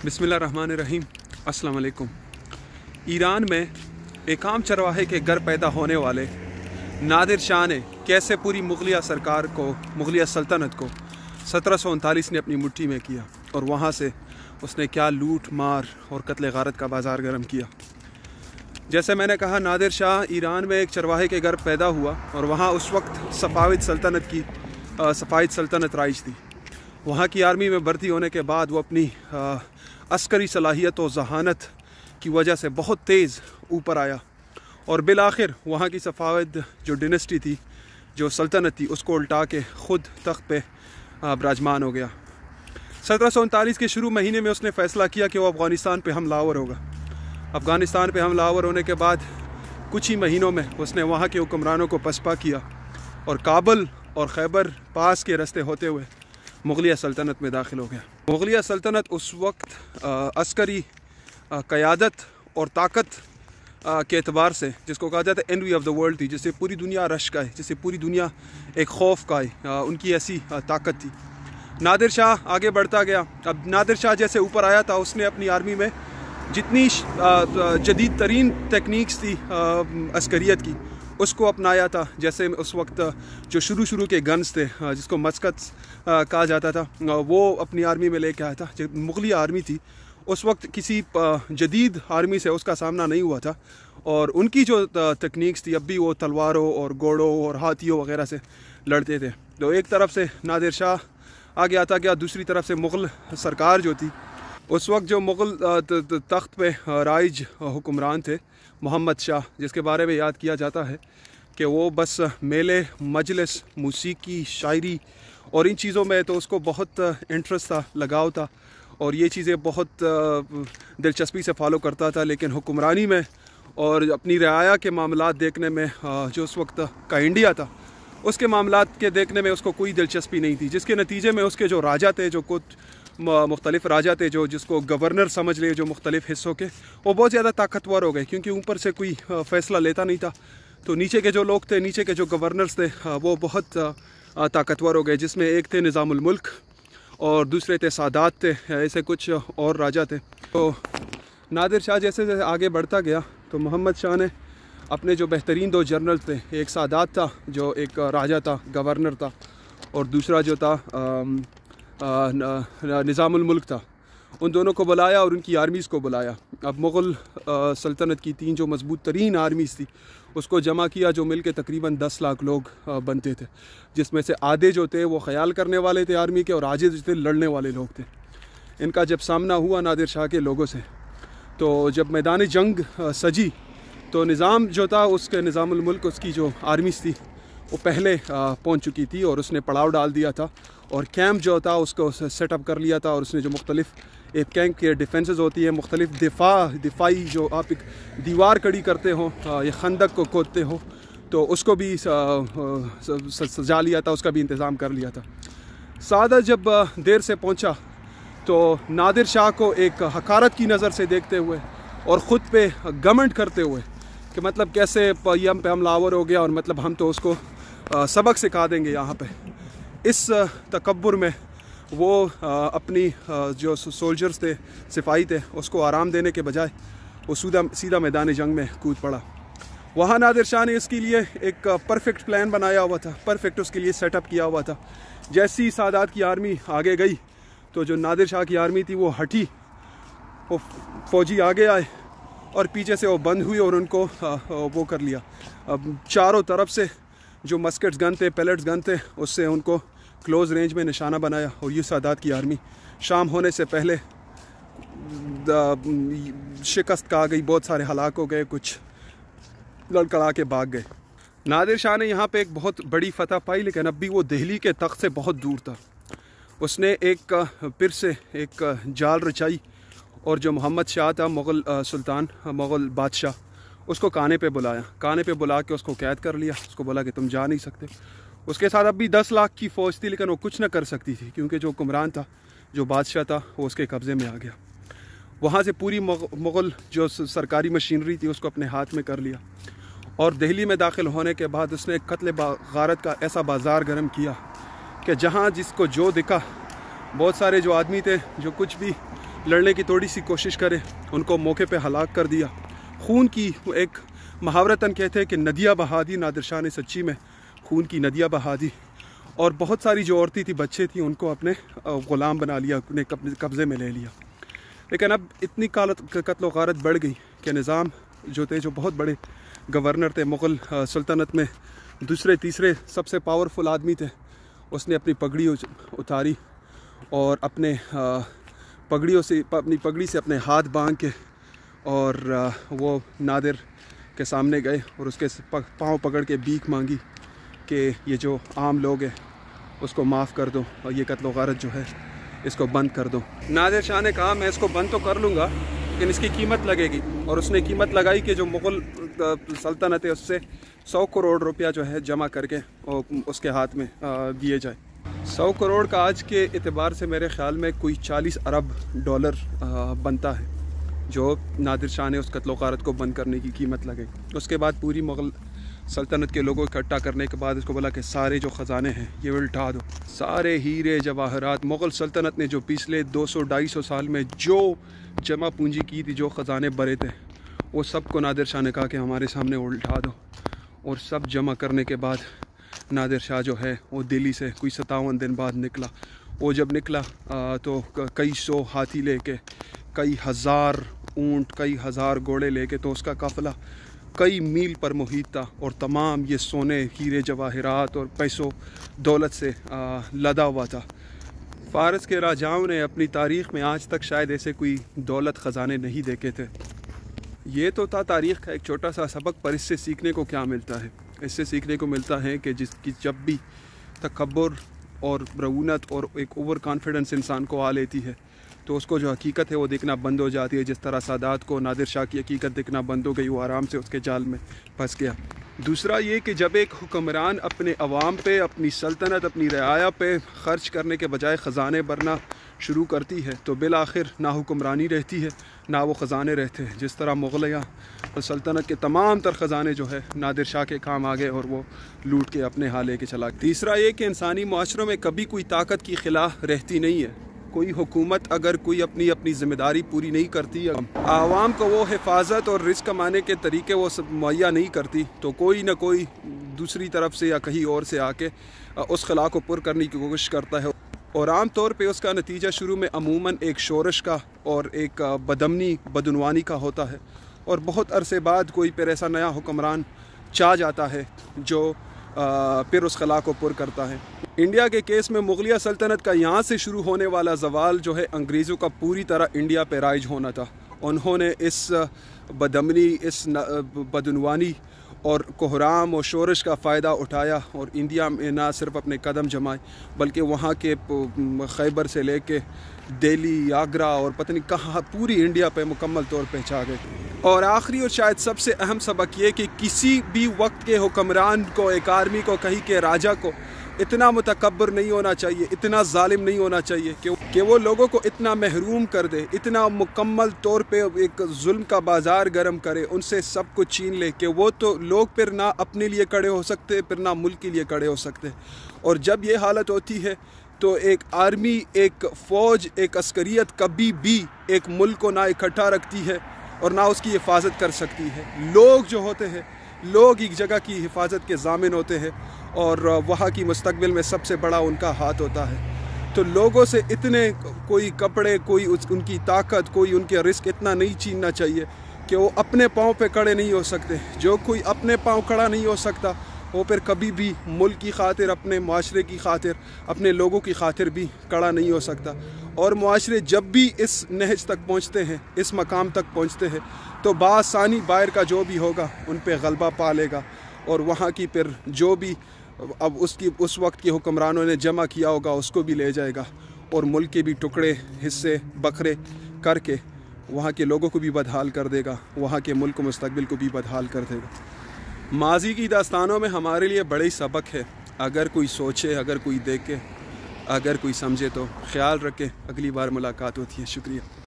बिस्मिल्लाहिर्रहमानिर्रहीम। अस्सलाम वालेकुम। ईरान में एक आम चरवाहे के घर पैदा होने वाले नादिर शाह ने कैसे पूरी मुग़लिया सरकार को, मुग़लिया सल्तनत को 1739 ने अपनी मुट्ठी में किया और वहाँ से उसने क्या लूट मार और कत्ल गारत का बाज़ार गर्म किया। जैसे मैंने कहा, नादिर शाह ईरान में एक चरवाहे के घर पैदा हुआ और वहाँ उस वक्त सफ़ाविद सल्तनत राइज थी। वहाँ की आर्मी में भर्ती होने के बाद वो अपनी अस्करी सलाहियत और जहानत की वजह से बहुत तेज़ ऊपर आया और बिलाखिर वहाँ की सफ़ाविद जो डिनेस्टी थी, जो सल्तनत थी, उसको उल्टा के ख़ुद तख्त पे विराजमान हो गया। 1739 के शुरू महीने में उसने फ़ैसला किया कि वो अफ़गानिस्तान पे हमलावर होगा। अफ़गानिस्तान पे हमलावर होने के बाद कुछ ही महीनों में उसने वहाँ के हुक्मरानों को पसपा किया और काबुल और खैबर पास के रास्ते होते हुए मुग़लिया सल्तनत में दाखिल हो गया। मुग़लिया सल्तनत उस वक्त अस्करी क़यादत और ताकत के एतबार से, जिसको कहा जाता है एनवी ऑफ द वर्ल्ड थी, जिससे पूरी दुनिया रश का है, जिससे पूरी दुनिया एक खौफ का है, उनकी ऐसी ताकत थी। नादिर शाह आगे बढ़ता गया। अब नादिर शाह जैसे ऊपर आया था, उसने अपनी आर्मी में जितनी जदीद तरीन टेक्निक्स थी अस्करियत की, उसको अपनाया था। जैसे उस वक्त जो शुरू के गन्स थे, जिसको मस्कत कहा जाता था, वो अपनी आर्मी में लेके आया था। जो मुग़लिया आर्मी थी उस वक्त किसी जदीद आर्मी से उसका सामना नहीं हुआ था और उनकी जो टेक्निक्स थी, अब भी वो तलवारों और घोड़ों और हाथियों वगैरह से लड़ते थे। तो एक तरफ से नादिर शाह आगे आता गया, दूसरी तरफ से मुग़ल सरकार जो थी, उस वक्त जो मुग़ल तख्त पे राइज हुक्मरान थे मोहम्मद शाह, जिसके बारे में याद किया जाता है कि वो बस मेले, मजलिस, मूसीकी, शायरी और इन चीज़ों में तो उसको बहुत इंटरेस्ट था, लगाव था और ये चीज़ें बहुत दिलचस्पी से फॉलो करता था। लेकिन हुक्मरानी में और अपनी रियाया के मामलात देखने में, जो उस वक्त का इंडिया था, उसके मामलात के देखने में उसको कोई दिलचस्पी नहीं थी, जिसके नतीजे में उसके जो राजा थे, जो कुछ मुख्तलिफ राजा थे, जिसको गवर्नर समझ लिए, जो मुख्तलिफ हिस्सों के, वो बहुत ज़्यादा ताकतवर हो गए क्योंकि ऊपर से कोई फ़ैसला लेता नहीं था। तो नीचे के जो लोग थे, नीचे के जो गवर्नर्स थे, वो बहुत ताकतवर हो गए, जिसमें एक थे निज़ामुल मुल्क और दूसरे थे सादात थे, ऐसे कुछ और राजा थे। तो नादिर शाह जैसे जैसे आगे बढ़ता गया तो मोहम्मद शाह ने अपने जो बेहतरीन दो जनरल थे, एक सादात था जो एक राजा था, गवर्नर था, और दूसरा जो था निज़ामुल मुल्क था, उन दोनों को बुलाया और उनकी आर्मीज़ को बुलाया। अब मुग़ल सल्तनत की तीन जो मजबूत तरीन आर्मीज़ थी, उसको जमा किया, जो मिल के तकरीबन 10 लाख लोग बनते थे, जिसमें से आधे जो थे वो ख़याल करने वाले थे आर्मी के और आधे जो थे लड़ने वाले लोग थे। इनका जब सामना हुआ नादिर शाह के लोगों से, तो जब मैदान जंग सजी तो निज़ाम जो था, उसके निज़ामुल मुल्क, उसकी जो आर्मीज़ थी वो पहले पहुंच चुकी थी और उसने पड़ाव डाल दिया था और कैंप जो था उसको सेटअप कर लिया था। और उसने जो मुख्तलिफ एक कैंप की डिफेंसेस होती है, मुख्तलिफ दिफाई जो आप एक दीवार खड़ी करते हो या खंदक को खोदते हो, तो उसको भी सजा लिया था, उसका भी इंतज़ाम कर लिया था। सादत जब देर से पहुंचा तो नादिर शाह को एक हकारत की नज़र से देखते हुए और ख़ुद पे घमंड करते हुए कि मतलब कैसे हम पे हमलावर हो गया और मतलब हम तो उसको सबक सिखा देंगे यहाँ पे, इस तकब्बुर में वो अपनी जो सोल्जर्स थे, सिपाही थे, उसको आराम देने के बजाय वो सीधा मैदान जंग में कूद पड़ा। वहाँ नादिर शाह ने इसके लिए एक परफेक्ट प्लान बनाया हुआ था, परफेक्ट उसके लिए सेटअप किया हुआ था। जैसी सादात की आर्मी आगे गई तो जो नादिर शाह की आर्मी थी वो हटी, वो फ़ौजी आगे आए और पीछे से वो बंद हुई और उनको वो कर लिया। अब चारों तरफ से जो मस्केट्स गन थे, पैलेट्स गन थे, उससे उनको क्लोज़ रेंज में निशाना बनाया और ये सादात की आर्मी शाम होने से पहले शिकस्त खा गई, बहुत सारे हलाक हो गए, कुछ लड़खड़ा के भाग गए। नादिर शाह ने यहाँ पे एक बहुत बड़ी फतह पाई, लेकिन अब भी वो दिल्ली के तख्त से बहुत दूर था। उसने एक फिर से एक जाल रचाई और जो मोहम्मद शाह था, मुग़ल सुल्तान, मुग़ल बादशाह, उसको काने पे बुलाया। काने पे बुला के उसको कैद कर लिया, उसको बोला कि तुम जा नहीं सकते। उसके साथ अब भी 10 लाख की फ़ौज थी, लेकिन वो कुछ ना कर सकती थी क्योंकि जो हुक्मरान था, जो बादशाह था, वो उसके कब्ज़े में आ गया। वहाँ से पूरी मुग़ल जो सरकारी मशीनरी थी उसको अपने हाथ में कर लिया और दिल्ली में दाखिल होने के बाद उसने कत्ल गारत का ऐसा बाज़ार गर्म किया कि जहाँ जिसको जो दिखा, बहुत सारे जो आदमी थे जो कुछ भी लड़ने की थोड़ी सी कोशिश करे, उनको मौके पे हलाक कर दिया। खून की एक मुहावरतन कहते हैं कि नदियाँ बहा दी, नादिर शाह ने सच्ची में खून की नदियाँ बहा दी। और बहुत सारी जो औरतें थी, बच्चे थी, उनको अपने ग़ुलाम बना लिया, अपने कब्ज़े में ले लिया। लेकिन अब इतनी कत्ल गारत बढ़ गई कि निज़ाम जो थे, जो बहुत बड़े गवर्नर थे मुग़ल सल्तनत में, दूसरे तीसरे सबसे पावरफुल आदमी थे, उसने अपनी पगड़ी उतारी और अपनी पगड़ी से अपने हाथ बांध के और वो नादिर के सामने गए और उसके पाँव पकड़ के भीख मांगी कि ये जो आम लोग हैं उसको माफ़ कर दो और ये कत्ल गारत जो है इसको बंद कर दो। नादिर शाह ने कहा मैं इसको बंद तो कर लूँगा लेकिन इसकी कीमत लगेगी, और उसने कीमत लगाई कि जो मुग़ल सल्तनत है उससे 100 करोड़ रुपया जो है जमा करके उसके हाथ में दिए जाए। 100 करोड़ का आज के एतबार से मेरे ख़्याल में कोई 40 अरब डॉलर बनता है, जो नादिर शाह ने उस कत्ल गारत को बंद करने की कीमत लगाई। उसके बाद पूरी मुग़ल सल्तनत के लोगों को इकट्ठा करने के बाद इसको बोला कि सारे जो ख़जाने हैं ये उल्टा दो, सारे हीरे जवाहरात मुग़ल सल्तनत ने जो पिछले 200-250 साल में जो जमा पूंजी की थी, जो ख़जाने भरे थे, वो सब को नादिर शाह ने कहा कि हमारे सामने उल्टा दो। और सब जमा करने के बाद नादिर शाह जो है वो दिल्ली से कोई 57 दिन बाद निकला। वो जब निकला तो कई सौ हाथी लेके, कई हज़ार ऊँट, कई हज़ार घोड़े लेके, तो उसका काफ़िला कई मील पर मुहित था और तमाम ये सोने, हीरे जवाहरात और पैसों दौलत से लदा हुआ था। फ़ारस के राजाओं ने अपनी तारीख़ में आज तक शायद ऐसे कोई दौलत ख़जाने नहीं देखे थे। ये तो था तारीख़ का एक छोटा सा सबक, पर इससे सीखने को क्या मिलता है? इससे सीखने को मिलता है कि जब भी तकब्बुर और रऊनत और एक ओवर कॉन्फिडेंस इंसान को आ लेती है तो उसको जो हकीकत है वो देखना बंद हो जाती है। जिस तरह सादात को नादिर शाह की हकीकत देखना बंद हो गई, वो आराम से उसके जाल में फंस गया। दूसरा ये कि जब एक हुक्मरान अपने अवाम पे, अपनी सल्तनत, अपनी रियाया पे ख़र्च करने के बजाय ख़जाने भरना शुरू करती है तो बिल आखिर ना हुक्मरानी रहती है ना वो ख़जाने रहते हैं। जिस तरह मुग़लिया सल्तनत के तमाम तर ख़जाने जो है नादिर शाह के काम आ गए और वो लूट के अपने हाथ लेके चला। तीसरा ये कि इंसानी माशरों में कभी कोई ताकत की खिला रहती नहीं है। कोई हुकूमत अगर कोई अपनी ज़िम्मेदारी पूरी नहीं करती, आवाम को वो हिफाजत और रिस्क कमाने के तरीके वो सब मुहैया नहीं करती, तो कोई ना कोई दूसरी तरफ से या कहीं और से आके उस खला को पुर करने की कोशिश करता है। और आम तौर पे उसका नतीजा शुरू में अमूमन एक शोरश का और एक बदमनी बदनवानी का होता है, और बहुत अरसे बाद कोई फिर ऐसा नया हुक्मरान चाह जाता है जो फिर उस खला को पुर करता है। इंडिया के केस में मुग़लिया सल्तनत का यहाँ से शुरू होने वाला ज़वाल जो है अंग्रेज़ों का पूरी तरह इंडिया पे राइज होना था। उन्होंने इस बदमनी, इस बदनवानी और कोहराम और शोरश का फ़ायदा उठाया और इंडिया में ना सिर्फ अपने कदम जमाए बल्कि वहाँ के खैबर से लेके दिल्ली, आगरा और पता नहीं कहाँ पूरी इंडिया पे मुकम्मल तौर पे छा गए। और आखिरी और शायद सबसे अहम सबक ये कि किसी भी वक्त के हुक्मरान को, एक आर्मी को, कहीं के राजा को इतना मुतकब्बर नहीं होना चाहिए, इतना जालिम नहीं होना चाहिए कि वो लोगों को इतना महरूम कर दे, इतना मुकम्मल तौर पे एक जुल्म का बाज़ार गर्म करे, उनसे सब कुछ छीन ले कि वो तो लोग फिर ना अपने लिए खड़े हो सकते, फिर ना मुल्क के लिए खड़े हो सकते। और जब ये हालत होती है तो एक आर्मी, एक फ़ौज, एक अस्करियत कभी भी एक मुल्क को ना इकट्ठा रखती है और ना उसकी हिफाजत कर सकती है। लोग जो होते हैं, लोग एक जगह की हिफाजत के ज़ामिन होते हैं और वहाँ की मुस्तकबिल में सबसे बड़ा उनका हाथ होता है। तो लोगों से इतने कोई कपड़े, कोई उनकी ताकत, कोई उनके रिस्क इतना नहीं छीनना चाहिए कि वो अपने पाँव पे खड़े नहीं हो सकते। जो कोई अपने पाँव खड़ा नहीं हो सकता वो फिर कभी भी मुल्क की खातिर, अपने माशरे की खातिर, अपने लोगों की खातिर भी खड़ा नहीं हो सकता। और माशरे जब भी इस नहज तक पहुँचते हैं, इस मकाम तक पहुँचते हैं, तो बासानी बाहर का जो भी होगा उन पे गलबा पा लेगा और वहाँ की फिर जो भी अब उस वक्त के हुक्मरानों ने जमा किया होगा उसको भी ले जाएगा और मुल्क के भी टुकड़े, हिस्से, बकरे करके वहाँ के लोगों को भी बदहाल कर देगा, वहाँ के मुल्क मुस्तकबिल को भी बदहाल कर देगा। माजी की दास्तानों में हमारे लिए बड़े सबक है। अगर कोई सोचे, अगर कोई देखे, अगर कोई समझे तो ख्याल रखे। अगली बार मुलाकात होती है। शुक्रिया।